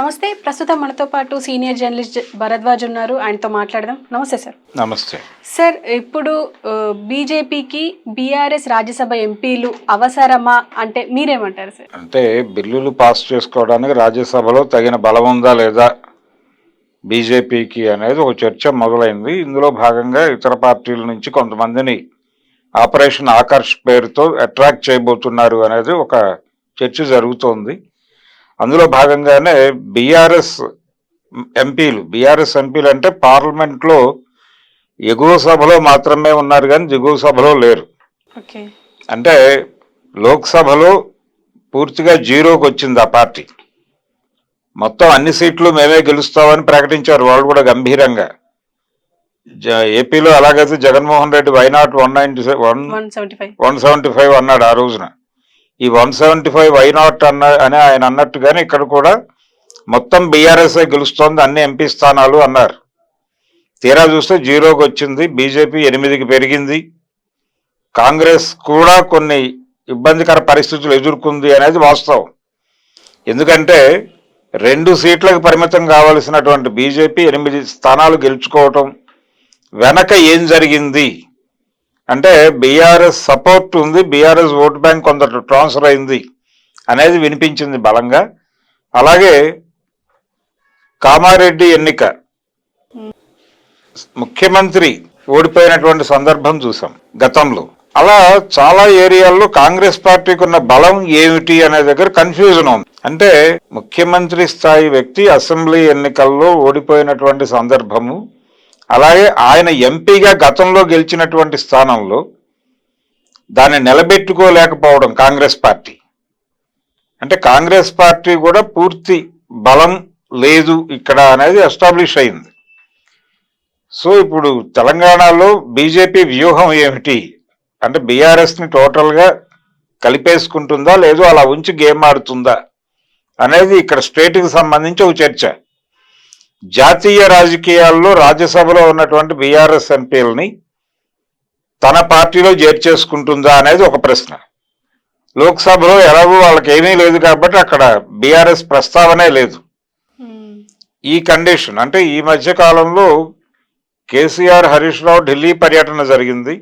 నమస్తే. ప్రస్తుతం మనతో పాటు సీనియర్ జర్నలిస్ట్ భరద్వాజ్ ఉన్నారు. ఆయనతో మాట్లాడదాం. నమస్తే సార్. నమస్తే సార్, ఇప్పుడు బీజేపీకి బీఆర్ఎస్ రాజ్యసభ ఎంపీలు అవసరమా అంటే మీరేమంటారు సార్? అంటే బిల్లులు పాస్ చేసుకోవడానికి రాజ్యసభలో తగిన బలం ఉందా లేదా బీజేపీకి అనేది ఒక చర్చ మొదలైంది. ఇందులో భాగంగా ఇతర పార్టీల నుంచి కొంతమందిని ఆపరేషన్ ఆకర్ష్ పేరుతో అట్రాక్ట్ చేయబోతున్నారు అనేది ఒక చర్చ జరుగుతోంది. అందులో భాగంగానే బీఆర్ఎస్ ఎంపీలు అంటే పార్లమెంట్లో ఎగువ సభలో మాత్రమే ఉన్నారు కానీ దిగువ సభలో లేరు. అంటే లోక్సభలో పూర్తిగా జీరోకి వచ్చింది ఆ పార్టీ. మొత్తం అన్ని సీట్లు మేమే గెలుస్తామని ప్రకటించారు వాళ్ళు కూడా గంభీరంగా. ఏపీలో అలాగైతే జగన్మోహన్ రెడ్డి వైనాట్ 175 అన్నాడు ఆ రోజున. ఈ 175 వైనాట్ అని ఆయన అన్నట్టుగానే ఇక్కడ కూడా మొత్తం బీఆర్ఎస్ఏ గెలుస్తోంది అన్ని ఎంపీ స్థానాలు అన్నారు. తీరా చూస్తే జీరోకి వచ్చింది. బీజేపీ 8కి పెరిగింది. కాంగ్రెస్ కూడా కొన్ని ఇబ్బందికర పరిస్థితులు ఎదుర్కొంది అనేది వాస్తవం. ఎందుకంటే 2 సీట్లకు పరిమితం కావలసినటువంటి బీజేపీ 8 స్థానాలు గెలుచుకోవటం వెనక ఏం జరిగింది అంటే బీఆర్ఎస్ సపోర్ట్ ఉంది, బీఆర్ఎస్ ఓటు బ్యాంక్ కొంత ట్రాన్స్ఫర్ అయింది అనేది వినిపించింది బలంగా. అలాగే కామారెడ్డి ఎన్నిక ముఖ్యమంత్రి ఓడిపోయినటువంటి సందర్భం చూసాం గతంలో. అలా చాలా ఏరియాల్లో కాంగ్రెస్ పార్టీకి ఉన్న బలం ఏమిటి అనే దగ్గర కన్ఫ్యూజన్ ఉంది. అంటే ముఖ్యమంత్రి స్థాయి వ్యక్తి అసెంబ్లీ ఎన్నికల్లో ఓడిపోయినటువంటి సందర్భము, అలాగే ఆయన ఎంపీగా గతంలో గెలిచినటువంటి స్థానంలో దాన్ని నిలబెట్టుకోలేకపోవడం కాంగ్రెస్ పార్టీ. అంటే కాంగ్రెస్ పార్టీ కూడా పూర్తి బలం లేదు ఇక్కడ అనేది ఎస్టాబ్లిష్ అయింది. సో ఇప్పుడు తెలంగాణలో బీజేపీ వ్యూహం ఏమిటి అంటే బీఆర్ఎస్ని టోటల్గా కలిపేసుకుంటుందా లేదు అలా ఉంచి గేమ్ ఆడుతుందా అనేది ఇక్కడ స్టేట్కి సంబంధించి ఒక చర్చ. జాతీయ రాజకీయాల్లో రాజ్యసభలో ఉన్నటువంటి బీఆర్ఎస్ ఎంపీలని తన పార్టీలో చేర్చేసుకుంటుందా అనేది ఒక ప్రశ్న. లోక్సభలో ఎలాగో వాళ్ళకి ఏమీ లేదు కాబట్టి అక్కడ బీఆర్ఎస్ ప్రస్తావనే లేదు. ఈ కండిషన్ అంటే ఈ మధ్య కాలంలో కేసీఆర్, హరీష్ రావు ఢిల్లీ పర్యటన జరిగింది.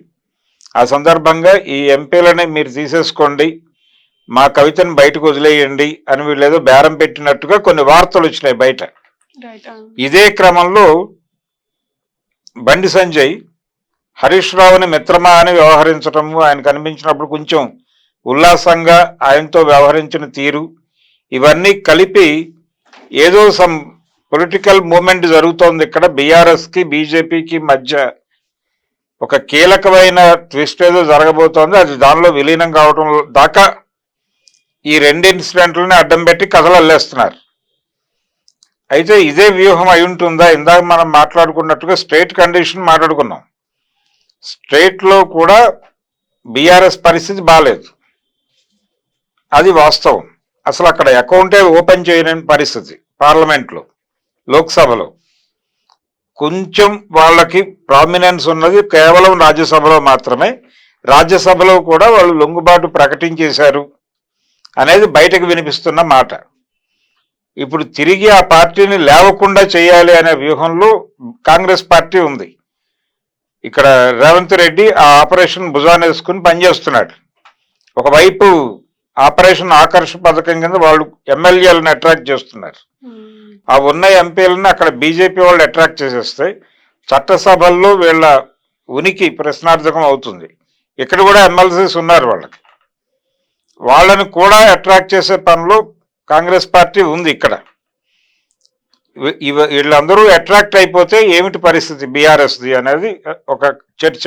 ఆ సందర్భంగా ఈ ఎంపీలని మీరు తీసేసుకోండి, మా కవితను బయటకు వదిలేయండి అని వీళ్ళు ఏదో బేరం పెట్టినట్టుగా కొన్ని వార్తలు వచ్చినాయి బయట. ఇదే క్రమంలో బండి సంజయ్ హరీష్ రావుని మిత్రమా అని వ్యవహరించటము, ఆయన కనిపించినప్పుడు కొంచెం ఉల్లాసంగా ఆయనతో వ్యవహరించిన తీరు, ఇవన్నీ కలిపి ఏదో సమ్ పొలిటికల్ మూమెంట్ జరుగుతోంది ఇక్కడ. బీఆర్ఎస్కి బీజేపీకి మధ్య ఒక కీలకమైన ట్విస్ట్ ఏదో జరగబోతోంది. అది దానిలో విలీనం కావటం దాకా ఈ 2 ఇన్సిడెంట్లని అడ్డం పెట్టి కథలు అల్లేస్తున్నారు. అయితే ఇదే వ్యూహం అయి ఉంటుందా? ఇందాక మనం మాట్లాడుకున్నట్టుగా స్టేట్ కండిషన్ మాట్లాడుకున్నాం. స్టేట్లో కూడా బీఆర్ఎస్ పరిస్థితి బాగాలేదు, అది వాస్తవం. అసలు అక్కడ అకౌంటే ఓపెన్ చేయలేని పరిస్థితి. పార్లమెంట్లో, లోక్సభలో కొంచెం వాళ్ళకి ప్రామినెన్స్ ఉన్నది కేవలం రాజ్యసభలో మాత్రమే. రాజ్యసభలో కూడా వాళ్ళు లొంగుబాటు ప్రకటించేశారు అనేది బయటకు వినిపిస్తున్న మాట. ఇప్పుడు తిరిగి ఆ పార్టీని లేవకుండా చేయాలి అనే వ్యూహంలో కాంగ్రెస్ పార్టీ ఉంది. ఇక్కడ రేవంత్ రెడ్డి ఆ ఆపరేషన్ భుజాన్ని వేసుకుని పనిచేస్తున్నాడు. ఒకవైపు ఆపరేషన్ ఆకర్ష్ పథకం కింద వాళ్ళు ఎమ్మెల్యేలను అట్రాక్ట్ చేస్తున్నారు. ఆ ఉన్న ఎంపీలను అక్కడ బీజేపీ వాళ్ళు అట్రాక్ట్ చేసేస్తే చట్టసభల్లో వీళ్ళ ఉనికి ప్రశ్నార్థకం అవుతుంది. ఇక్కడ కూడా ఎమ్మెల్సీస్ ఉన్నారు, వాళ్ళని కూడా అట్రాక్ట్ చేసే పనిలో కాంగ్రెస్ పార్టీ ఉంది. ఇక్కడ వీళ్ళందరూ అట్రాక్ట్ అయిపోతే ఏమిటి పరిస్థితి బీఆర్ఎస్ది అనేది ఒక చర్చ.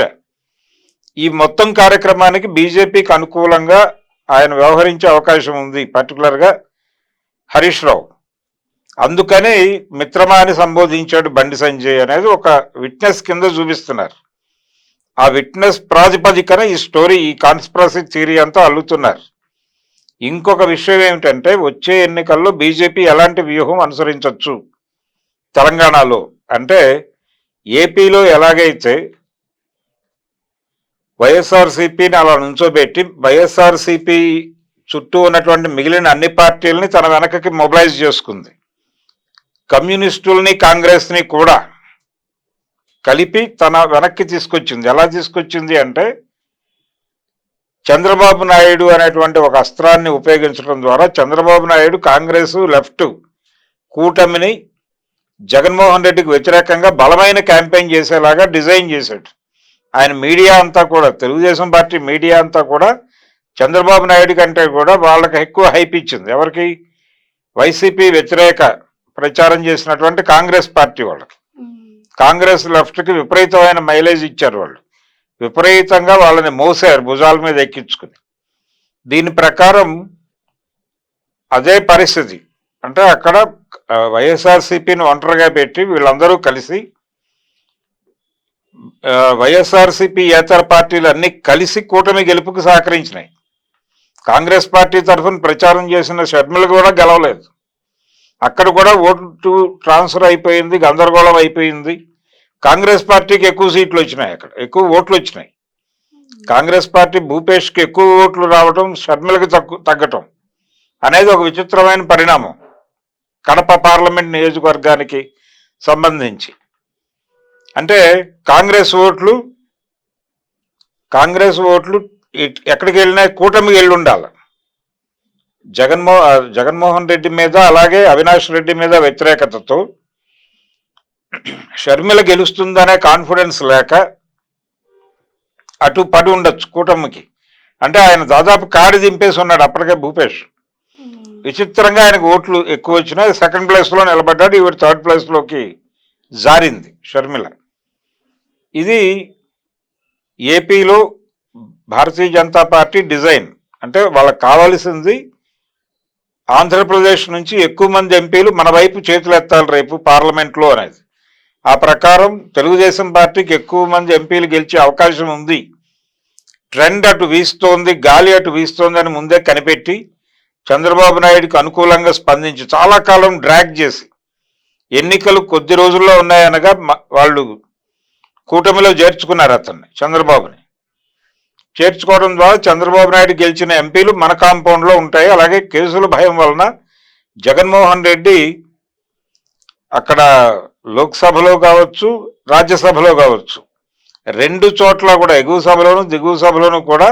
ఈ మొత్తం కార్యక్రమానికి బీజేపీకి అనుకూలంగా ఆయన వ్యవహరించే అవకాశం ఉంది, పర్టికులర్గా హరీష్ రావు. అందుకని మిత్రమా అని సంబోధించాడు బండి సంజయ్ అనేది ఒక విట్నెస్ కింద చూపిస్తున్నారు. ఆ విట్నెస్ ప్రాతిపదికన ఈ స్టోరీ, ఈ కాన్స్పిరసీ థియరీ అంతా అల్లుతున్నారు. ఇంకొక విషయం ఏమిటంటే వచ్చే ఎన్నికల్లో బీజేపీ ఎలాంటి వ్యూహం అనుసరించవచ్చు తెలంగాణలో అంటే, ఏపీలో ఎలాగైతే వైఎస్ఆర్సీపీని అలా నుంచోబెట్టి వైఎస్ఆర్సీపీ చుట్టూ ఉన్నటువంటి మిగిలిన అన్ని పార్టీలని తన వెనకకి మొబిలైజ్ చేసుకుంది. కమ్యూనిస్టుల్ని కాంగ్రెస్ని కూడా కలిపి తన వెనక్కి తీసుకొచ్చింది. ఎలా తీసుకొచ్చింది అంటే చంద్రబాబు నాయుడు అనేటువంటి ఒక అస్త్రాన్ని ఉపయోగించడం ద్వారా చంద్రబాబు నాయుడు కాంగ్రెస్ లెఫ్ట్ కూటమిని జగన్మోహన్ రెడ్డికి వ్యతిరేకంగా బలమైన క్యాంపెయిన్ చేసేలాగా డిజైన్ చేశాడు. ఆయన మీడియా అంతా కూడా, తెలుగుదేశం పార్టీ మీడియా అంతా కూడా చంద్రబాబు నాయుడు కంటే కూడా వాళ్ళకి ఎక్కువ హైప్ ఇచ్చింది. ఎవరికి? వైసీపీ వ్యతిరేక ప్రచారం చేసినటువంటి కాంగ్రెస్ పార్టీ వాళ్ళకి. కాంగ్రెస్ లెఫ్ట్కి విపరీతమైన మైలేజ్ ఇచ్చారు. వాళ్ళు విపరీతంగా వాళ్ళని మోసారు భుజాల మీద ఎక్కించుకుని. దీని ప్రకారం అదే పరిస్థితి. అంటే అక్కడ వైఎస్ఆర్సీపీని ఒంటరిగా పెట్టి వీళ్ళందరూ కలిసి వైఎస్ఆర్సీపీ ఏతర పార్టీలు అన్నీ కలిసి కూటమి గెలుపుకు సహకరించినాయి. కాంగ్రెస్ పార్టీ తరఫున ప్రచారం చేసిన షర్మిల కూడా గెలవలేదు. అక్కడ కూడా ఓటు ట్రాన్స్ఫర్ అయిపోయింది, గందరగోళం అయిపోయింది. కాంగ్రెస్ పార్టీకి ఎక్కువ సీట్లు వచ్చినాయి, అక్కడ ఎక్కువ ఓట్లు వచ్చినాయి. కాంగ్రెస్ పార్టీ భూపేష్కి ఎక్కువ ఓట్లు రావటం, షర్మిలకి తగ్గటం అనేది ఒక విచిత్రమైన పరిణామం కడప పార్లమెంట్ నియోజకవర్గానికి సంబంధించి. అంటే కాంగ్రెస్ ఓట్లు ఎక్కడికి వెళ్ళినా కూటమికి వెళ్ళి ఉండాలి. జగన్మోహన్ రెడ్డి మీద అలాగే అవినాష్ రెడ్డి మీద వ్యతిరేకతతో షర్మిల గెలుస్తుందనే కాన్ఫిడెన్స్ లేక అటు పడి ఉండొచ్చు కూటమికి. అంటే ఆయన దాదాపు కాడి దింపేసి ఉన్నాడు అప్పటికే భూపేష్. విచిత్రంగా ఆయనకు ఓట్లు ఎక్కువ వచ్చినాయి. సెకండ్ ప్లేస్లో నిలబడ్డాడు. ఇవి థర్డ్ ప్లేస్లోకి జారింది షర్మిల. ఇది ఏపీలో భారతీయ జనతా పార్టీ డిజైన్. అంటే వాళ్ళకి కావాల్సింది ఆంధ్రప్రదేశ్ నుంచి ఎక్కువ మంది ఎంపీలు మన వైపు చేతులు ఎత్తాలి రేపు పార్లమెంట్లో అనేది. ఆ ప్రకారం తెలుగుదేశం పార్టీకి ఎక్కువ మంది ఎంపీలు గెలిచే అవకాశం ఉంది. ట్రెండ్ అటు వీస్తోంది, గాలి అటు వీస్తోంది అని ముందే కనిపెట్టి చంద్రబాబు నాయుడుకి అనుకూలంగా స్పందించి చాలా కాలం డ్రాగ్ చేసి ఎన్నికలు కొద్ది రోజుల్లో ఉన్నాయనగా వాళ్ళు కూటమిలో చేర్చుకున్నారు అతన్ని, చంద్రబాబుని. చేర్చుకోవడం ద్వారా చంద్రబాబు నాయుడు గెలిచిన ఎంపీలు మన కాంపౌండ్లో ఉంటాయి. అలాగే కేసుల భయం వలన జగన్మోహన్ రెడ్డి అక్కడ లోక్సభలో కావచ్చు, రాజ్యసభలో కావచ్చు, రెండు చోట్ల కూడా ఎగువ సభలోను దిగువ సభలోను కూడా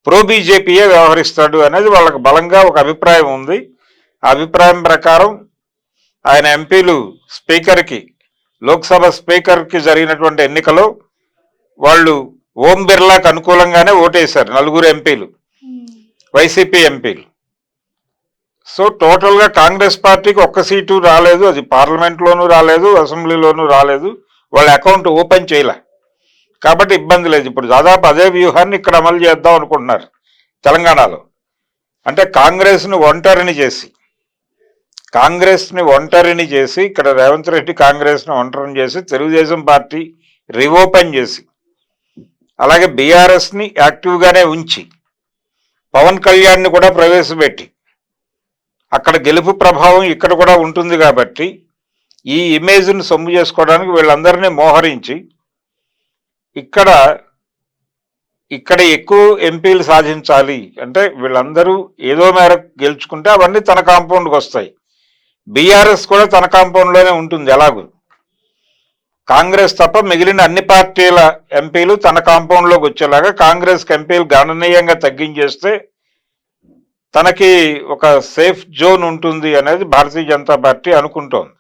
ప్రో బీజేపీయే వ్యవహరిస్తాడు అనేది వాళ్ళకి బలంగా ఒక అభిప్రాయం ఉంది. ఆ అభిప్రాయం ప్రకారం ఆయన ఎంపీలు స్పీకర్కి, లోక్సభ స్పీకర్కి జరిగినటువంటి ఎన్నికలో వాళ్ళు ఓం బిర్లాకు అనుకూలంగానే ఓటేశారు 4 ఎంపీలు, వైసీపీ ఎంపీలు. సో టోటల్గా కాంగ్రెస్ పార్టీకి ఒక్క సీటు రాలేదు. అది పార్లమెంట్లోనూ రాలేదు, అసెంబ్లీలోనూ రాలేదు. వాళ్ళ అకౌంట్ ఓపెన్ చేయలే కాబట్టి ఇబ్బంది లేదు. ఇప్పుడు దాదాపు అదే వ్యూహాన్ని ఇక్కడ అమలు చేద్దాం అనుకుంటున్నారు తెలంగాణలో. అంటే కాంగ్రెస్ని ఒంటరిని చేసి ఇక్కడ రేవంత్ రెడ్డి కాంగ్రెస్ని ఒంటరిని చేసి తెలుగుదేశం పార్టీ రీఓపెన్ చేసి అలాగే బీఆర్ఎస్ని యాక్టివ్గానే ఉంచి పవన్ కళ్యాణ్ని కూడా ప్రవేశపెట్టి అక్కడ గెలుపు ప్రభావం ఇక్కడ కూడా ఉంటుంది కాబట్టి ఈ ఇమేజ్ని సొమ్ము చేసుకోవడానికి వీళ్ళందరినీ మోహరించి ఇక్కడ ఎక్కువ ఎంపీలు సాధించాలి అంటే వీళ్ళందరూ ఏదో మేరకు గెలుచుకుంటే అవన్నీ తన కాంపౌండ్కి వస్తాయి. బీఆర్ఎస్ కూడా తన కాంపౌండ్లోనే ఉంటుంది. ఎలాగూ కాంగ్రెస్ తప్ప మిగిలిన అన్ని పార్టీల ఎంపీలు తన కాంపౌండ్లోకి వచ్చేలాగా కాంగ్రెస్కి ఎంపీలు గణనీయంగా తగ్గించేస్తే తనకి ఒక సేఫ్ జోన్ ఉంటుంది అనేది భారతీయ జనతా పార్టీ అనుకుంటోంది.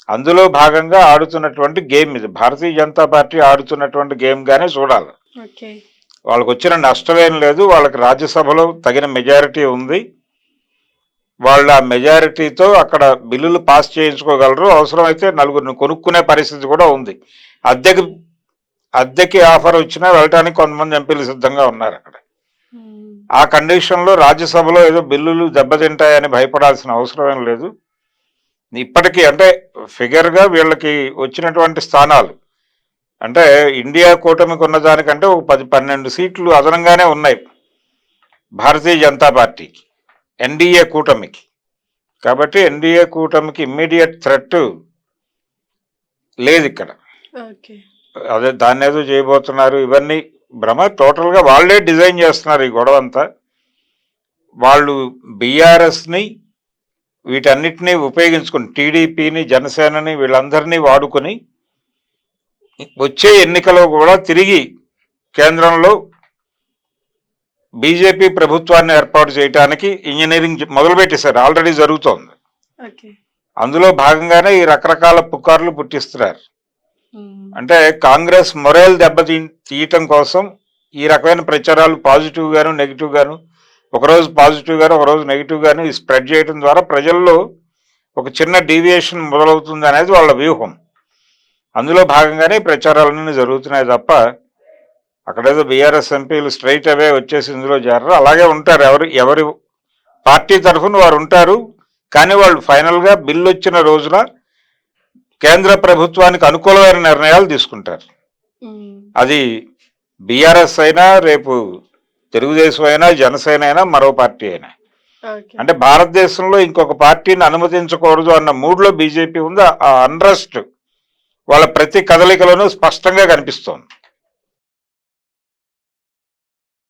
అందులో భాగంగా ఆడుతున్నటువంటి గేమ్ ఇది. భారతీయ జనతా పార్టీ ఆడుతున్నటువంటి గేమ్గానే చూడాలి. వాళ్ళకు వచ్చిన నష్టమేం లేదు. వాళ్ళకి రాజ్యసభలో తగిన మెజారిటీ ఉంది. వాళ్ళ మెజారిటీతో అక్కడ బిల్లులు పాస్ చేయించుకోగలరు. అవసరమైతే 4 కొనుక్కునే పరిస్థితి కూడా ఉంది. అద్దెకి ఆఫర్ వచ్చినా వెళ్ళటానికి కొంతమంది ఎంపీలు సిద్ధంగా ఉన్నారు అక్కడ. ఆ కండిషన్లో రాజ్యసభలో ఏదో బిల్లులు దెబ్బతింటాయని భయపడాల్సిన అవసరం లేదు. ఇప్పటికీ అంటే ఫిగర్గా వీళ్ళకి వచ్చినటువంటి స్థానాలు అంటే ఇండియా కూటమికి ఉన్న దానికంటే ఒక 10-12 సీట్లు అదనంగానే ఉన్నాయి భారతీయ జనతా పార్టీకి, ఎన్డీఏ కూటమికి. కాబట్టి ఎన్డీఏ కూటమికి ఇమ్మీడియట్ థ్రెట్ లేదు ఇక్కడ. అదే దాన్ని ఏదో చేయబోతున్నారు, ఇవన్నీ భ్రమ. టోటల్గా వాళ్ళే డిజైన్ చేస్తున్నారు ఈ గొడవ అంతా. వాళ్ళు బీఆర్ఎస్ని వీటన్నిటినీ ఉపయోగించుకుని టీడీపీని జనసేనని వీళ్ళందరినీ వాడుకొని వచ్చే ఎన్నికలో కూడా తిరిగి కేంద్రంలో బీజేపీ ప్రభుత్వాన్ని ఏర్పాటు చేయడానికి ఇంజనీరింగ్ మొదలుపెట్టేశారు, ఆల్రెడీ జరుగుతోంది. అందులో భాగంగానే ఈ రకరకాల పుకార్లు పుట్టిస్తున్నారు. అంటే కాంగ్రెస్ మొరేల్ తీయటం కోసం ఈ రకమైన ప్రచారాలు పాజిటివ్ గాను నెగిటివ్ గాను, ఒకరోజు పాజిటివ్ గాను ఒకరోజు నెగిటివ్ గాను స్ప్రెడ్ చేయడం ద్వారా ప్రజల్లో ఒక చిన్న డీవియేషన్ మొదలవుతుంది అనేది వాళ్ళ వ్యూహం. అందులో భాగంగానే ప్రచారాలన్నీ జరుగుతున్నాయి తప్ప అక్కడేదో బీఆర్ఎస్ ఎంపీలు స్ట్రైట్ అవే వచ్చేసి ఇందులో చేరరు. అలాగే ఉంటారు, ఎవరి పార్టీ తరఫున వారు ఉంటారు. కానీ వాళ్ళు ఫైనల్గా బిల్లు వచ్చిన రోజున కేంద్ర ప్రభుత్వానికి అనుకూలమైన నిర్ణయాలు తీసుకుంటారు. అది బీఆర్ఎస్ అయినా, రేపు తెలుగుదేశం అయినా, జనసేన అయినా, మరో పార్టీ అయినా. అంటే భారతదేశంలో ఇంకొక పార్టీని అనుమతించకూడదు అన్న మూడ్లో బీజేపీ ఉంది. ఆ అన్రెస్ట్ వాళ్ళ ప్రతి కదలికలోనూ స్పష్టంగా కనిపిస్తోంది.